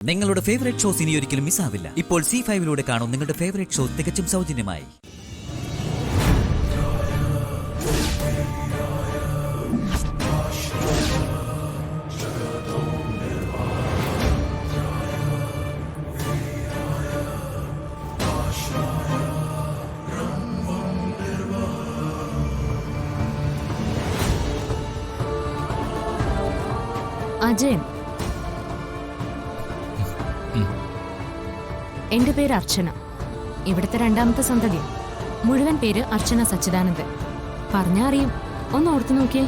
നിങ്ങളുടെ favourite shows ഇനി ഒരിക്കലും മിസ്സാവില്ല. ഇപ്പോൾ C5 കാണും നിങ്ങളുടെ ഫേവറേറ്റ് ഷോ തികച്ചും സൗജന്യമായി. അജയൻ, എന്റെ പേര് അർച്ചന. ഇവിടുത്തെ രണ്ടാമത്തെ സന്തതി. മുഴുവൻ പേര് അർച്ചന സച്ചിദാനന്ദൻ. പറഞ്ഞാ അറിയും, ഒന്ന് ഓർത്തു നോക്കിയേ.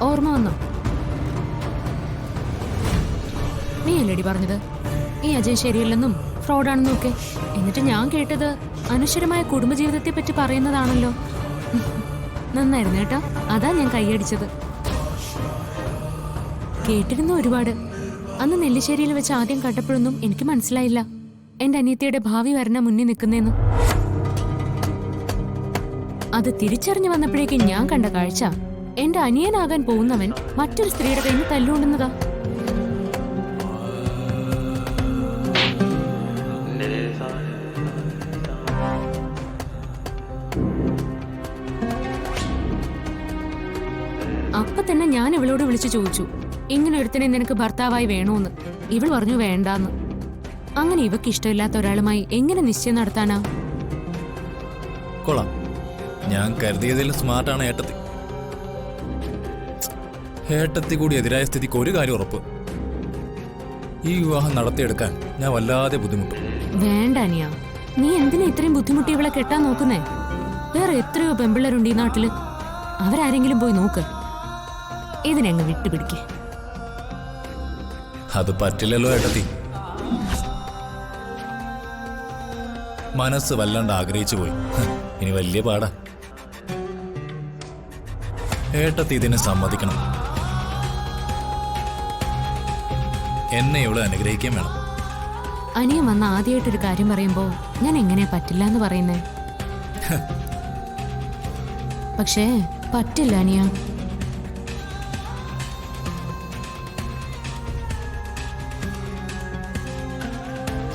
ഓർമ്മ വന്നോ? നീ അല്ലേടി പറഞ്ഞത് ഈ അജയ് ശരിയല്ലെന്നും ഫ്രോഡാണെന്നും ഒക്കെ? എന്നിട്ട് ഞാൻ കേട്ടത് അനശ്വരമായ കുടുംബജീവിതത്തെ പറ്റി പറയുന്നതാണല്ലോ. നന്നായിരുന്നു കേട്ടോ, അതാ ഞാൻ കൈയടിച്ചത്. കേട്ടിരുന്നു ഒരുപാട്. അന്ന് നെല്ലിശ്ശേരിയിൽ വെച്ച് ആദ്യം കണ്ടപ്പോഴൊന്നും എനിക്ക് മനസ്സിലായില്ല എന്റെ അനിയത്തിയുടെ ഭാവി വരണ മുന്നിൽ നിൽക്കുന്നേന്ന്. അത് തിരിച്ചറിഞ്ഞു വന്നപ്പോഴേക്കും ഞാൻ കണ്ട കാഴ്ച എന്റെ അനിയനാകാൻ പോകുന്നവൻ മറ്റൊരു സ്ത്രീയുടെ കയ്യിൽ നിന്ന് തല്ലുകൊണ്ടുന്നതാ. അപ്പൊ തന്നെ ഞാൻ ഇവളോട് വിളിച്ചു ചോദിച്ചു, ഇങ്ങനെ ഒരുത്തനെ നിനക്ക് ഭർത്താവായി വേണോന്ന്. ഇവൾ പറഞ്ഞു വേണ്ടാന്ന്. അങ്ങനെ ഇവക്ക് ഇഷ്ടമില്ലാത്ത ഒരാളുമായി എങ്ങനെ നിശ്ചയം നടത്താനാ? കൊള്ളാം, ഞാൻ കരുതിയതിൽ സ്മാർട്ടാണ് ഏട്ടത്തി. ഏട്ടത്തി കൂടി എതിരായ സ്ഥിതിക്ക് ഒരു കാര്യം ഉറപ്പ്, ഈ വിവാഹം നടത്തിയെടുക്കാൻ ഞാൻ വല്ലാതെ ബുദ്ധിമുട്ടും. വേണ്ട അനിയ, നീ എന്തിനാ ഇത്രയും ബുദ്ധിമുട്ടി ഇവളെ കെട്ടാൻ നോക്കുന്നേ? വേറെ എത്രയോ പെമ്പിള്ളേരുണ്ട് ഈ നാട്ടില്. അവരാരെങ്കിലും പോയി നോക്ക്. ഇതിനെങ്ങ് വിട്ടുപിടിക്കേ. അത് പറ്റില്ലല്ലോ ഏട്ടത്തി. മനസ്സ് വല്ലാണ്ട് ആഗ്രഹിച്ചു പോയി. ഇനി വലിയ പാടാ. ഏട്ടത്തി ഇതിനെ സമ്മതിക്കണം. എന്നെ ഇവിടെ അനുഗ്രഹിക്കാൻ വേണം. അനിയൻ വന്ന ആദ്യമായിട്ടൊരു കാര്യം പറയുമ്പോ ഞാൻ എങ്ങനെയാ പറ്റില്ല എന്ന് പറയുന്നേ? പക്ഷേ പറ്റില്ല അനിയ.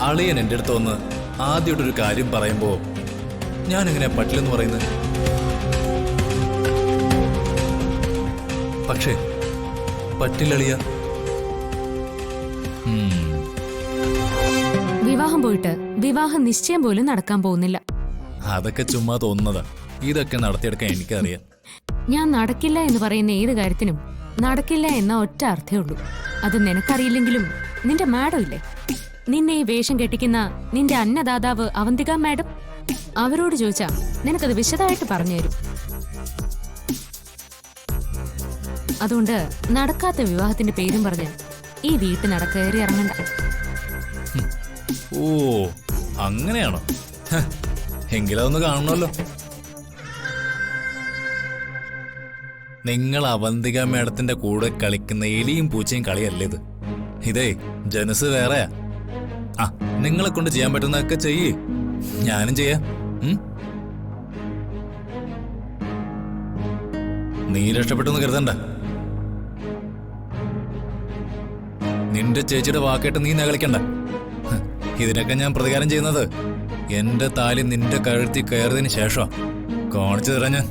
അളിയൻ എൻ്റെ അടുത്ത് വന്ന് ആദ്യമായിട്ടൊരു കാര്യം പറയുമ്പോ ഞാൻ എങ്ങനെയാ പറ്റില്ലെന്ന് പറയുന്നത്? പക്ഷേ പറ്റില്ലളിയ. വിവാഹം പോയിട്ട് വിവാഹ നിശ്ചയം പോലും നടക്കാൻ പോകുന്നില്ല. അതൊക്കെ ചുമ്മാ തോന്നുന്നതാ. ഇതൊക്കെ നടത്തിയെടുക്കാൻ എനിക്കറിയാം. ഞാൻ നടക്കില്ല എന്ന് പറയുന്ന ഏത് കാര്യത്തിനും നടക്കില്ല എന്ന ഒറ്റ അർത്ഥേ ഉള്ളൂ. അത് നിനക്കറിയില്ലെങ്കിലും നിന്റെ മാഡം ഇല്ലേ, നിന്നെ ഈ വേഷം കെട്ടിക്കുന്ന നിന്റെ അന്നദാതാവ് അവന്തിക മാഡം, അവരോട് ചോദിച്ചാ നിനക്കത് വിശദമായിട്ട് പറഞ്ഞു തരും. അതുകൊണ്ട് നടക്കാത്ത വിവാഹത്തിന്റെ പേരും പറഞ്ഞ് ഈ വീട്ടിൽ നടക്കേറി ഇറങ്ങണ്ട. ഓ അങ്ങനെയാണോ? എങ്കിലതൊന്ന് കാണണമല്ലോ. നിങ്ങൾ അവന്തിക മേഡത്തിന്റെ കൂടെ കളിക്കുന്ന എലിയും പൂച്ചയും കളിയല്ലേ ഇത്? ഇതേ ജനസ് വേറെയാ. ആ, നിങ്ങളെ കൊണ്ട് ചെയ്യാൻ പറ്റുന്നതൊക്കെ ചെയ്യേ, ഞാനും ചെയ്യാം. നീ രക്ഷപ്പെട്ടെന്ന് കരുതണ്ട. നിന്റെ ചേച്ചിയുടെ വാക്കേട്ട് നീ നകളിക്കണ്ട. ഇതിനൊക്കെ ഞാൻ പ്രതികാരം ചെയ്യുന്നത് എന്റെ താലി നിന്റെ കഴുത്തി കയറിയതിന് ശേഷം കാണിച്ചു തരാം ഞാൻ.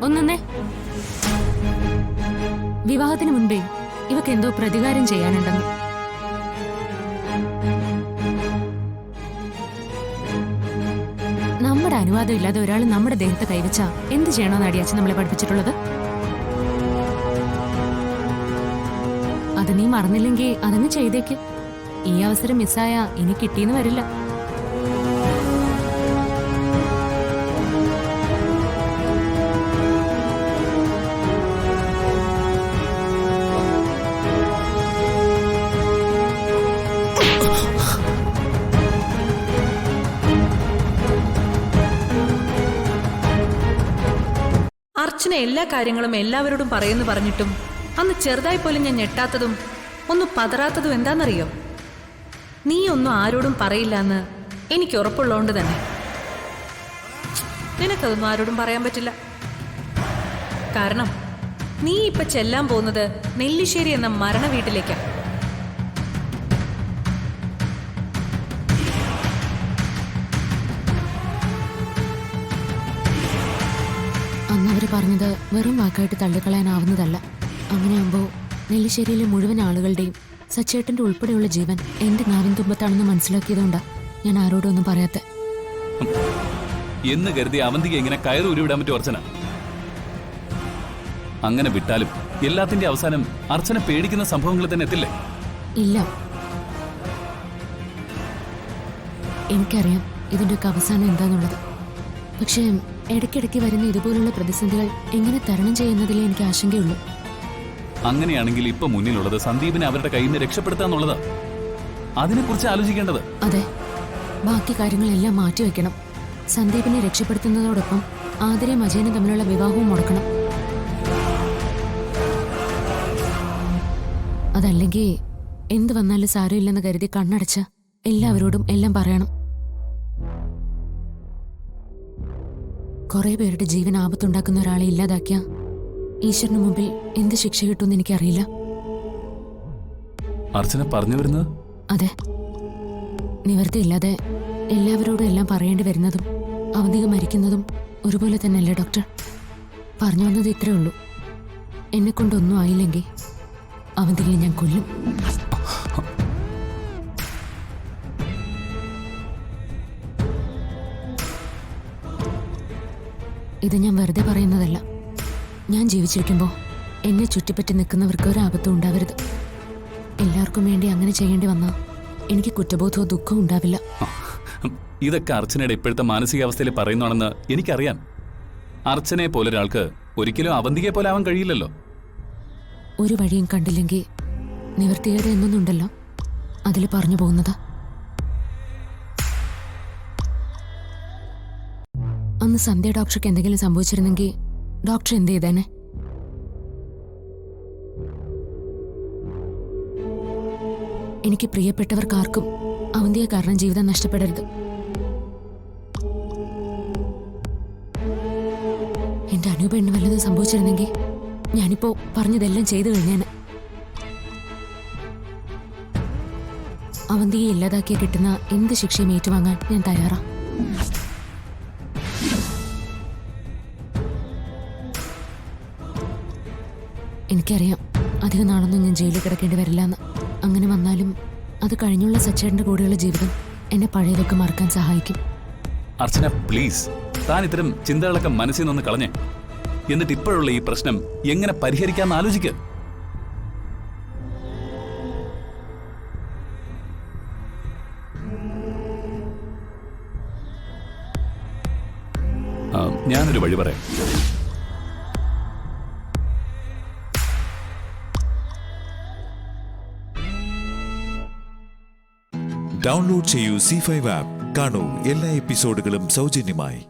ഒന്നേ, വിവാഹത്തിന് മുൻപേ ഇവക്ക് എന്തോ പ്രതികാരം ചെയ്യാനുണ്ടെന്ന്. നമ്മുടെ അനുവാദം ഇല്ലാതെ ഒരാൾ നമ്മുടെ ദേഹത്ത് കൈവച്ചാ എന്ത് ചെയ്യണമെന്ന് അടിയാച്ച് നമ്മളെ പഠിപ്പിച്ചിട്ടുള്ളത്? അത് നീ മറന്നില്ലെങ്കിൽ അതങ്ങ് ചെയ്തേക്ക്. ഈ അവസരം മിസ്സായ ഇനി കിട്ടിയെന്ന് വരില്ല. അർച്ചന എല്ലാ കാര്യങ്ങളും എല്ലാവരോടും പറയുന്നു പറഞ്ഞിട്ടും അന്ന് ചെറുതായി പോലും ഞാൻ ഞെട്ടാത്തതും ഒന്നും പതറാത്തതും എന്താണെന്നറിയോ? നീ ഒന്നും ആരോടും പറയില്ല എന്ന് എനിക്ക് ഉറപ്പുള്ളതുകൊണ്ട് തന്നെ. നിനക്കതൊന്നും ആരോടും പറയാൻ പറ്റില്ല. കാരണം നീ ഇപ്പൊ ചെല്ലാൻ പോകുന്നത് നെല്ലിശ്ശേരി എന്ന മരണ വീട്ടിലേക്കാ. അന്ന് അവര് പറഞ്ഞത് വെറും വാക്കായിട്ട് തള്ളിക്കളയാനാവുന്നതല്ല. അങ്ങനെയാകുമ്പോൾ നെല്ലിശ്ശേരിയിലെ മുഴുവൻ ആളുകളുടെയും സച്ചേട്ടന്റെ ഉൾപ്പെടെയുള്ള ജീവൻ എന്റെ നാവിൻ തുമ്പത്താണെന്ന് മനസ്സിലാക്കിയതുകൊണ്ടാ ഞാൻ ആരോടും ഒന്നും പറയാത്ത. എന്ന് കരുതി അവന്തിക്ക് എങ്ങനെ കയറി ഉരുവിടാൻ പറ്റും അർച്ചന? അങ്ങനെ വിട്ടാലും എല്ലാത്തിന്റെ അവസാനം അർച്ചന പേടിക്കുന്ന സംഭവങ്ങൾ തന്നെ എത്തില്ലേ? ഇല്ല, എനിക്കറിയാം ഇതിന്റെയൊക്കെ അവസാനം എന്താന്നുള്ളത്. പക്ഷേ ഇടയ്ക്കിടയ്ക്ക് വരുന്ന ഇതുപോലുള്ള പ്രതിസന്ധികൾ എങ്ങനെ തരണം ചെയ്യുന്നതിലേ എനിക്ക് ആശങ്കയുള്ളൂ. അങ്ങനെയാണെങ്കിൽ ഇപ്പൊ മുന്നിലുള്ളത് സന്ദീപിനെ അവരുടെ കയ്യിൽ നിന്ന് രക്ഷപ്പെടുത്താന്നുള്ളതാ. അതിനെക്കുറിച്ച് ആലോചിക്കേണ്ടത്. അതെ, ബാക്കി കാര്യങ്ങളെല്ലാം മാറ്റിവെക്കണം. സന്ദീപിനെ രക്ഷപ്പെടുത്തുന്നതോടൊപ്പം ആതിരയും അജയനും തമ്മിലുള്ള വിവാഹവും മുടക്കണം. അതല്ലെങ്കിൽ എന്ത് വന്നാലും സാരമില്ലെന്ന് കരുതി കണ്ണടച്ച് എല്ലാവരോടും എല്ലാം പറയണം. കുറെ പേരുടെ ജീവൻ ആപത്തുണ്ടാക്കുന്ന ഒരാളെ ഇല്ലാതാക്കിയ ഈശ്വരന് മുമ്പിൽ എന്ത് ശിക്ഷ കിട്ടുമെന്ന് എനിക്കറിയില്ല. അർച്ചന പറഞ്ഞു വരുന്നത്? അതെ, നിവൃത്തിയില്ലാതെ എല്ലാവരോടും എല്ലാം പറയേണ്ടി വരുന്നതും അവന്തിക മരിക്കുന്നതും ഒരുപോലെ തന്നെയല്ലേ ഡോക്ടർ? പറഞ്ഞു വന്നത് ഇത്രേ ഉള്ളൂ. എന്നെ കൊണ്ടൊന്നും ആയില്ലെങ്കിൽ അവന്തികയെ ഞാൻ കൊല്ലും. ഇത് ഞാൻ വെറുതെ പറയുന്നതല്ല. ഞാൻ ജീവിച്ചിരിക്കുമ്പോൾ എന്നെ ചുറ്റിപ്പറ്റി നിൽക്കുന്നവർക്ക് ഒരാപത്തും ഉണ്ടാവരുത്. എല്ലാവർക്കും വേണ്ടി അങ്ങനെ ചെയ്യേണ്ടി വന്നാൽ എനിക്ക് കുറ്റബോധമോ ദുഃഖമോ ഉണ്ടാവില്ല. ഇതൊക്കെ അർച്ചനയുടെ ഇപ്പോഴത്തെ മാനസികാവസ്ഥയിൽ പറയുന്നതാണെന്ന് എനിക്കറിയാം. അർച്ചനയെ പോലെ ഒരാൾക്ക് ഒരിക്കലും അവന്തികയെ പോലെ ആവാൻ കഴിയില്ലല്ലോ. ഒരു വഴിയും കണ്ടില്ലെങ്കിൽ നിവൃത്തിയുടെ എന്നൊന്നുണ്ടല്ലോ, അതിൽ പറഞ്ഞു പോകുന്നതാ. അന്ന് സന്ധ്യ ഡോക്ടർക്ക് എന്തെങ്കിലും സംഭവിച്ചിരുന്നെങ്കിൽ ഡോക്ടർ എന്ത് ചെയ്തേനെ? എനിക്ക് പ്രിയപ്പെട്ടവർക്കാർക്കും അവന്തിയെ കാരണം ജീവിതം നഷ്ടപ്പെടരുത്. എന്റെ അനൂപെണ്ണ് വല്ലതും സംഭവിച്ചിരുന്നെങ്കിൽ ഞാനിപ്പോ പറഞ്ഞതെല്ലാം ചെയ്തു കഴിഞ്ഞേനെ. അവന്തിയെ ഇല്ലാതാക്കിയ കിട്ടുന്ന എന്ത് ശിക്ഷയും ഏറ്റുവാങ്ങാൻ ഞാൻ തയ്യാറാ. എനിക്കറിയാം അധികം നാളൊന്നും ഞാൻ ജയിലിൽ കിടക്കേണ്ടി വരില്ലെന്ന്. അങ്ങനെ വന്നാലും അത് കഴിഞ്ഞുള്ള സച്ചേട്ടന്റെ കൂടെയുള്ള ജീവിതം എന്നെ പഴയതൊക്കെ മറക്കാൻ സഹായിക്കും. അർച്ചന പ്ലീസ്, താൻ ഇത്തരം ചിന്തകളൊക്കെ മനസ്സിൽ നിന്ന് കളഞ്ഞേ. എന്നിട്ട് ഇപ്പോഴുള്ള ഈ പ്രശ്നം എങ്ങനെ പരിഹരിക്കാമെന്ന് ആലോചിക്കുക. ഞാനൊരു വഴി പറയാം. ഡൗൺലോഡ് ചെയ്യൂ C5 ആപ്പ്. കാണൂ എല്ലാ എപ്പിസോഡുകളും സൗജന്യമായി.